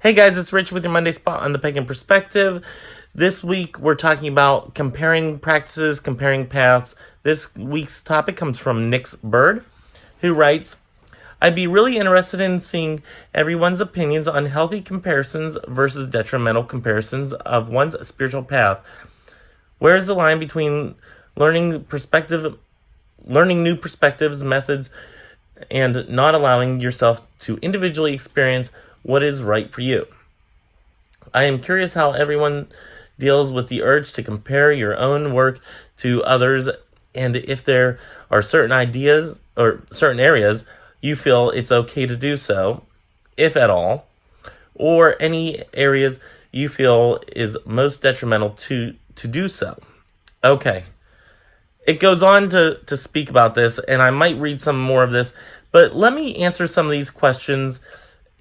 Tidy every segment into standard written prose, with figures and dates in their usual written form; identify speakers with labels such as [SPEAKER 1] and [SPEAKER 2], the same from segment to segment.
[SPEAKER 1] Hey guys, it's Rich with your Monday Spot on the Pagan Perspective. This week we're talking about comparing practices, comparing paths. This week's topic comes from Nick's Bird, who writes, I'd be really interested in seeing everyone's opinions on healthy comparisons versus detrimental comparisons of one's spiritual path. Where is the line between learning new perspectives, methods, and not allowing yourself to individually experience what is right for you? I am curious how everyone deals with the urge to compare your own work to others, and if there are certain ideas or certain areas you feel it's okay to do so, if at all, or any areas you feel is most detrimental to do so. Okay. It goes on to speak about this, and I might read some more of this, but let me answer some of these questions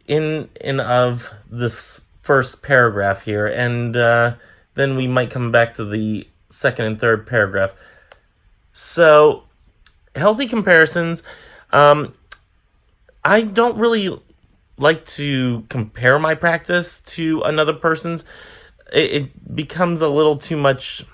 [SPEAKER 1] in of this first paragraph here, and then we might come back to the second and third paragraph. So, healthy comparisons. I don't really like to compare my practice to another person's. It becomes a little too much.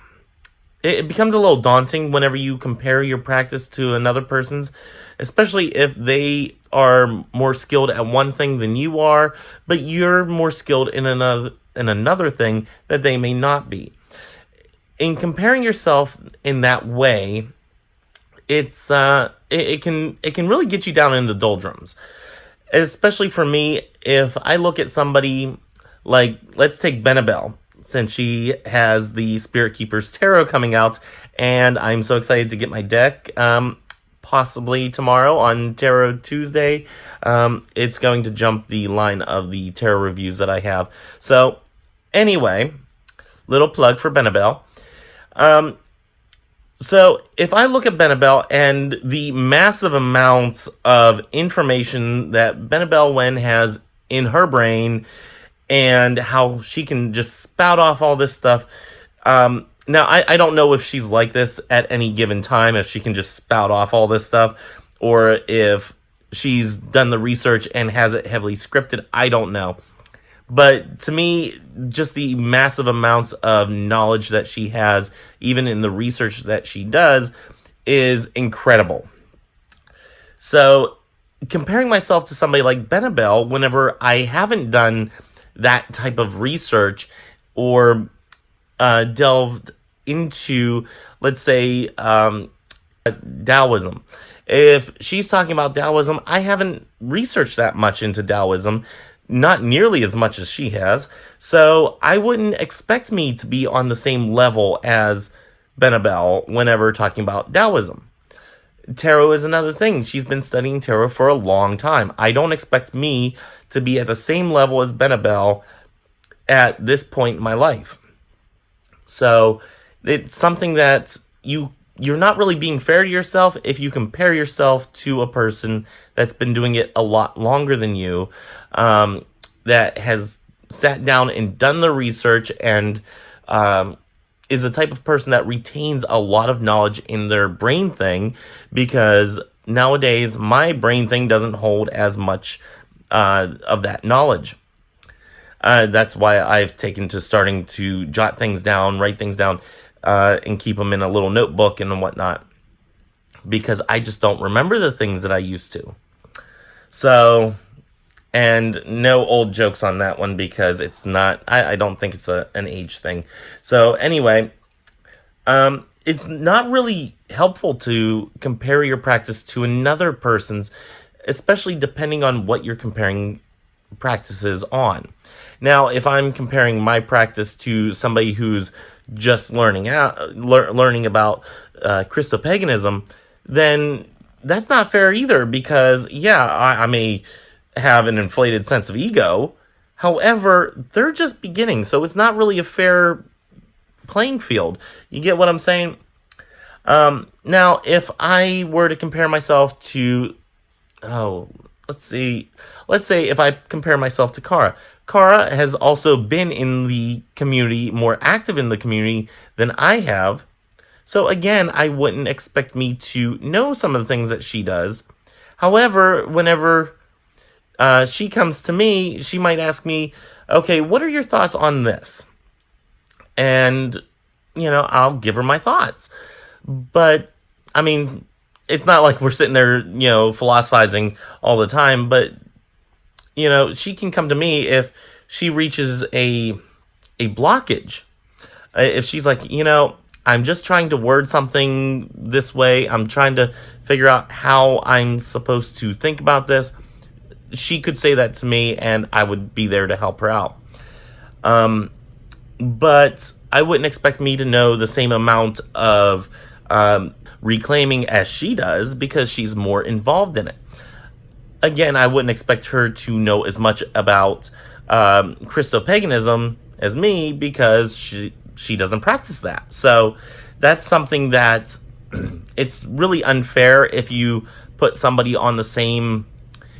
[SPEAKER 1] It becomes a little daunting whenever you compare your practice to another person's, especially if they are more skilled at one thing than you are, but you're more skilled in another thing that they may not be. In comparing yourself in that way, it's it can really get you down in the doldrums. Especially for me, if I look at somebody like, let's take Benabel, since she has the Spirit Keeper's Tarot coming out, and I'm so excited to get my deck, possibly tomorrow on Tarot Tuesday. It's going to jump the line of the tarot reviews that I have. So, anyway, little plug for Benabel. So, if I look at Benabel and the massive amounts of information that Benabel Wen has in her brain, and how she can just spout off all this stuff. Now, I don't know if she's like this at any given time, if she can just spout off all this stuff, or if she's done the research and has it heavily scripted. I don't know. But to me, just the massive amounts of knowledge that she has, even in the research that she does, is incredible. So, comparing myself to somebody like Benabel, whenever I haven't done that type of research or delved into, let's say, Taoism. If she's talking about Taoism, I haven't researched that much into Taoism, not nearly as much as she has, so I wouldn't expect me to be on the same level as Benabel whenever talking about Taoism. Tarot is another thing. She's been studying tarot for a long time. I don't expect me to be at the same level as Benabel at this point in my life. So it's something that you're not really being fair to yourself if you compare yourself to a person that's been doing it a lot longer than you, that has sat down and done the research and is the type of person that retains a lot of knowledge in their brain thing, because nowadays my brain thing doesn't hold as much of that knowledge. That's why I've taken to starting to jot things down, write things down, and keep them in a little notebook and whatnot, because I just don't remember the things that I used to. So, and no old jokes on that one, because it's not, I don't think it's an age thing. So anyway, it's not really helpful to compare your practice to another person's, especially depending on what you're comparing practices on. Now, if I'm comparing my practice to somebody who's just learning about Christopaganism, then that's not fair either, because, yeah, I may have an inflated sense of ego. However, they're just beginning, so it's not really a fair playing field. You get what I'm saying? Now, if I were to compare myself to, let's say if I compare myself to Kara. Kara has also been in the community, more active in the community than I have. So again, I wouldn't expect me to know some of the things that she does. However, whenever she comes to me, she might ask me, okay, what are your thoughts on this? And, I'll give her my thoughts. But, I mean, it's not like we're sitting there, philosophizing all the time, but, she can come to me if she reaches a blockage. If she's like, I'm just trying to word something this way, I'm trying to figure out how I'm supposed to think about this, she could say that to me and I would be there to help her out. But I wouldn't expect me to know the same amount of reclaiming as she does because she's more involved in it. Again, I wouldn't expect her to know as much about Christopaganism as me because she doesn't practice that. So that's something that it's really unfair if you put somebody on the same,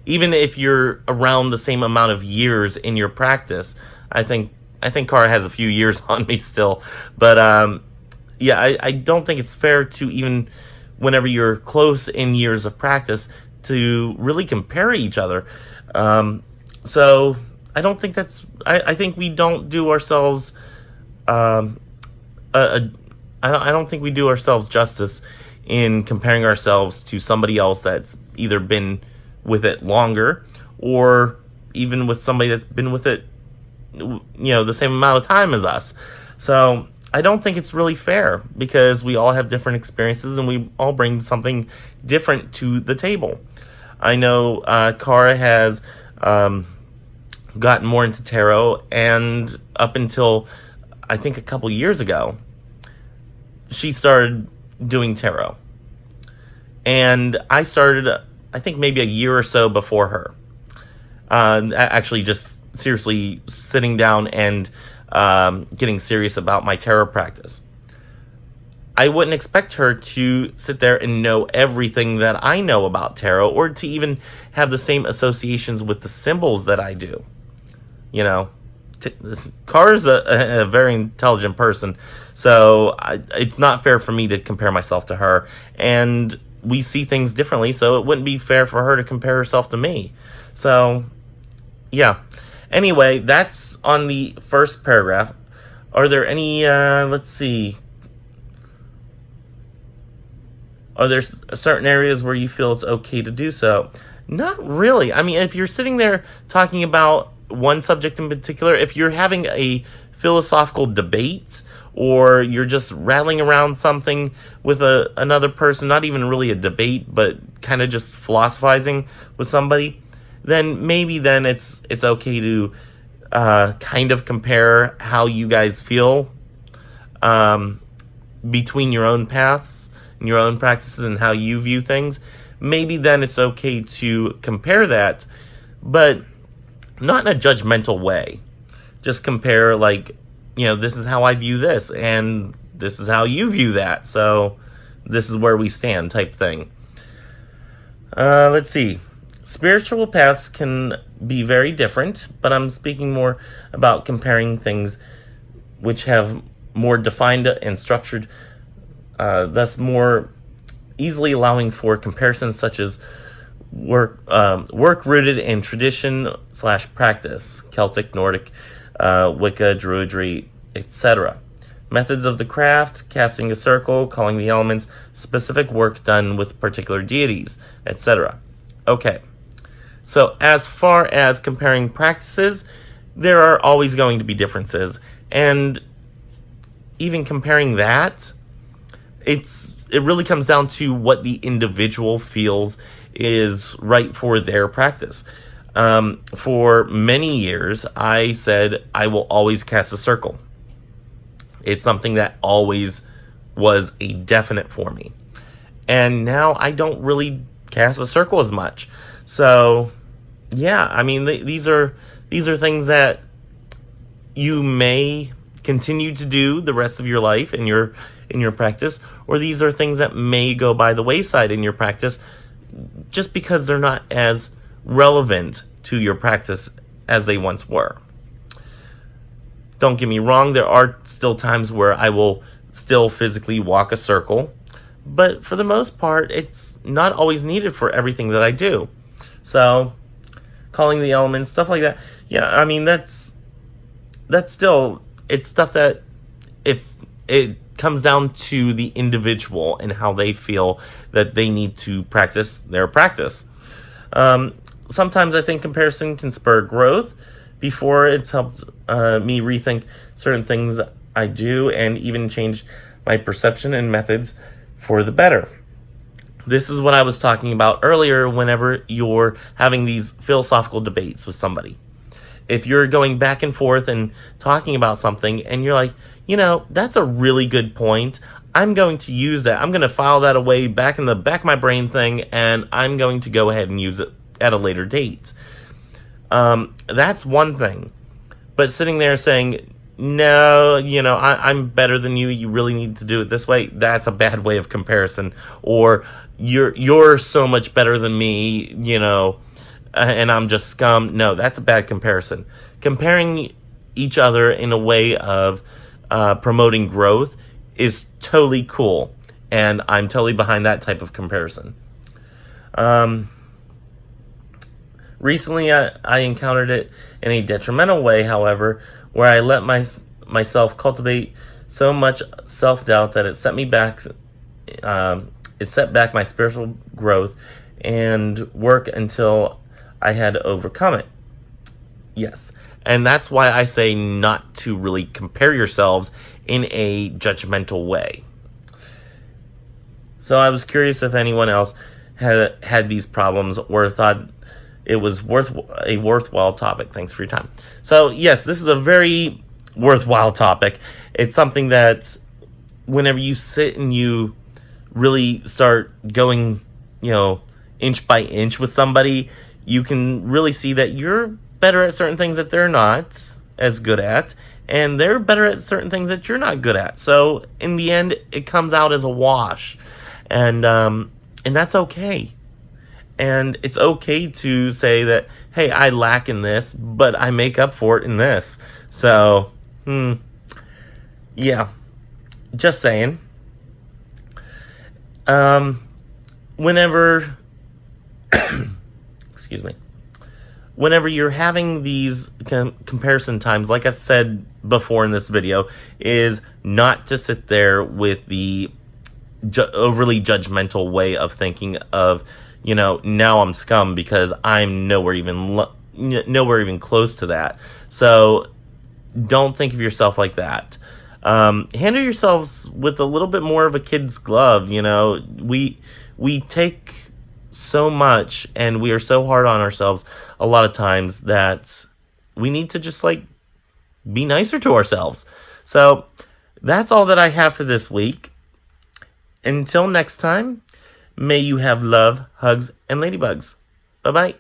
[SPEAKER 1] even if you're around the same amount of years in your practice. I think Cara has a few years on me still, but I don't think it's fair to, even whenever you're close in years of practice, to really compare each other. So I don't think that's. I think we don't do ourselves. I don't think we do ourselves justice in comparing ourselves to somebody else that's either been with it longer or even with somebody that's been with it, the same amount of time as us. So I don't think it's really fair because we all have different experiences and we all bring something different to the table. I know Cara has gotten more into tarot, and up until I think a couple years ago, she started doing tarot. And I started, I think maybe a year or so before her. Actually just seriously sitting down and getting serious about my tarot practice. I wouldn't expect her to sit there and know everything that I know about tarot, or to even have the same associations with the symbols that I do. Cara's a very intelligent person, so it's not fair for me to compare myself to her. And we see things differently, so it wouldn't be fair for her to compare herself to me. So, yeah. Anyway, that's on the first paragraph. Are there any, let's see. Are there certain areas where you feel it's okay to do so? Not really. I mean, if you're sitting there talking about one subject in particular, if you're having a philosophical debate, or you're just rattling around something with another person, not even really a debate, but kind of just philosophizing with somebody, then maybe it's okay to kind of compare how you guys feel between your own paths and your own practices and how you view things. Maybe then it's okay to compare that, but not in a judgmental way. Just compare, like, this is how I view this, and this is how you view that, so this is where we stand, type thing. Let's see. Spiritual paths can be very different, but I'm speaking more about comparing things which have more defined and structured, thus more easily allowing for comparisons such as work rooted in tradition / practice, Celtic, Nordic, Wicca, Druidry, etc. Methods of the craft, casting a circle, calling the elements, specific work done with particular deities, etc. Okay, so as far as comparing practices, there are always going to be differences, and even comparing that, it really comes down to what the individual feels is right for their practice. For many years, I said I will always cast a circle. It's something that always was a definite for me. And now I don't really cast a circle as much. So, yeah, I mean, these are things that you may continue to do the rest of your life in your practice, or these are things that may go by the wayside in your practice just because they're not as relevant to your practice as they once were. Don't get me wrong, there are still times where I will still physically walk a circle, but for the most part, it's not always needed for everything that I do. So, calling the elements, stuff like that. Yeah, I mean, that's still, it's stuff that, if it comes down to the individual and how they feel that they need to practice their practice. Sometimes I think comparison can spur growth. Before, it's helped me rethink certain things I do and even change my perception and methods for the better. This is what I was talking about earlier whenever you're having these philosophical debates with somebody. If you're going back and forth and talking about something and you're like, that's a really good point. I'm going to use that. I'm going to file that away back in the back of my brain thing, and I'm going to go ahead and use it at a later date. That's one thing. But sitting there saying, no, I'm better than you. You really need to do it this way. That's a bad way of comparison. Or you're so much better than me, and I'm just scum. No, that's a bad comparison. Comparing each other in a way of promoting growth is totally cool, and I'm totally behind that type of comparison. Recently, I encountered it in a detrimental way, however, where I let myself cultivate so much self-doubt that it set me back. It set back my spiritual growth and work until I had overcome it. Yes. And that's why I say not to really compare yourselves in a judgmental way. So I was curious if anyone else had these problems or thought it was a worthwhile topic. Thanks for your time. So yes, this is a very worthwhile topic. It's something that whenever you sit and you really start going, inch by inch with somebody, you can really see that you're better at certain things that they're not as good at, and they're better at certain things that you're not good at. So in the end, it comes out as a wash, and that's okay. And it's okay to say that, hey, I lack in this, but I make up for it in this. So, yeah, just saying. Whenever, excuse me, whenever you're having these comparison times, like I've said before in this video, is not to sit there with the overly judgmental way of thinking of, now I'm scum because I'm nowhere even close to that. So don't think of yourself like that. Handle yourselves with a little bit more of a kid's glove. We take so much and we are so hard on ourselves a lot of times that we need to just be nicer to ourselves. So that's all that I have for this week. Until next time, may you have love, hugs, and ladybugs. Bye-bye.